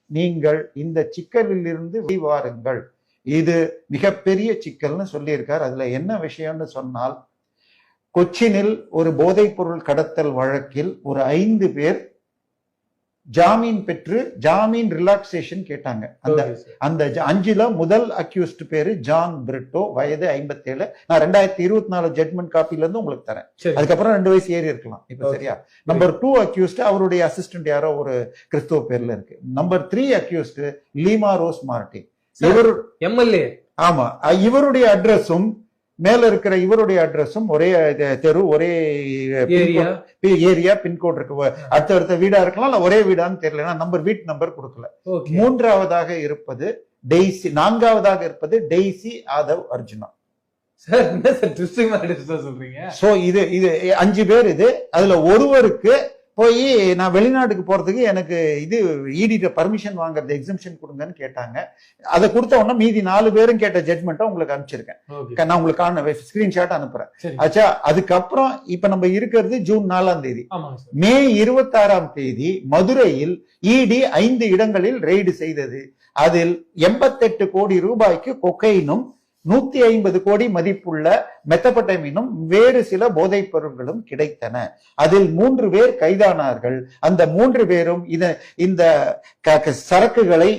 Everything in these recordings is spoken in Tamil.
நீங்கள் இந்த சிக்கலில் இருந்து வெளிவாருங்கள். இது மிகப்பெரிய சிக்கல்னு சொல்லியிருக்கார். அதுல என்ன விஷயம்னு சொன்னால், கொச்சினில் ஒரு போதைப் பொருள் கடத்தல் வழக்கில் ஒரு 5 பேர் ஜாமீன் பெற்று ஜாமீன் ரிலாக்சேஷன் கேட்டாங்க. அந்த 5ல முதல் அக்யூஸ்ட் பேரு ஜான் பிரிட்டோ, வயது 57. நான் 2024 ஜட்மெண்ட் காப்பில இருந்து உங்களுக்கு தரேன். அதுக்கப்புறம் 2 வயசு ஏறி இருக்கலாம். இப்ப சரியா? நம்பர் 2 அக்யூஸ்ட் அவருடைய அசிஸ்டன்ட் யாரோ ஒரு கிறிஸ்துவ பேர்ல இருக்கு. Number 3 accused Lima rose Martin. இவர் எம்எல்ஏ. ஆமா, இவருடைய அட்ரஸும் மேல இருக்கிற இவருடைய அட்ரஸும் ஒரே தெரு, ஒரே ஏரியா, பின்கோட் இருக்கு. அடுத்த வீடா இருக்கலாம், இல்ல ஒரே வீடான்னு தெரியல. வீட் நம்பர் கொடுக்கல. 3ஆவதாக இருப்பது டெய்சி, 4ஆவதாக இருப்பது டெய்சி ஆதவ் அர்ஜுனா. சோ இது 5 பேர். இது அதுல ஒருவருக்கு போய் நான் வெளிநாட்டுக்கு போறதுக்கு எனக்கு இது ஈடிட்ட பர்மிஷன் வாங்குறது எக்ஸம்ஷன் கொடுங்கன்னு கேட்டாங்க. அதை கொடுத்த உடனே மீதி 4 பேரும் கேட்ட ஜட்மெண்ட்டை உங்களுக்கு அனுப்பிச்சிருக்கேன். நான் உங்களுக்கு ஸ்கிரீன்ஷாட் அனுப்புறேன். ஆச்சா, அதுக்கப்புறம் இப்ப நம்ம இருக்கிறது ஜூன் 4ஆம் தேதி. மே 26ஆம் தேதி மதுரையில் இடி 5 இடங்களில் ரெய்டு செய்தது. அதில் 88 கோடி ரூபாய்க்கு கொக்கைனும் 150 கோடி மதிப்புள்ள மெத்தபடைமினும் வேறு சில போதைப் பொருட்களும் கிடைத்தன. அதில் 3 பேர் கைதானார்கள். அந்த 3 பேரும் இந்த சரக்குகளை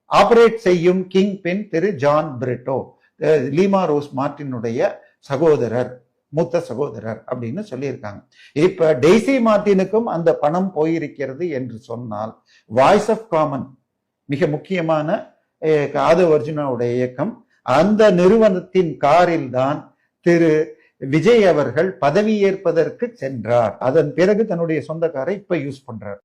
ஆபரேட் செய்யும் கிங் பின் திரு ஜான் பிரிட்டோ, லீமா ரோஸ் மார்டினுடைய சகோதரர், மூத்த சகோதரர் அப்படின்னு சொல்லியிருக்காங்க. இப்ப டெய்சி மார்டினுக்கும் அந்த பணம் போயிருக்கிறது என்று சொன்னால், வாய்ஸ் ஆஃப் காமன் மிக முக்கியமான ஆதவ் அர்ஜுனாவுடைய இயக்கம், அந்த நிறுவனத்தின் காரில் தான் திரு விஜய் அவர்கள் பதவியேற்பதற்கு சென்றார். அதன் பிறகு தன்னுடைய சொந்த காரை இப்ப யூஸ் பண்றார்.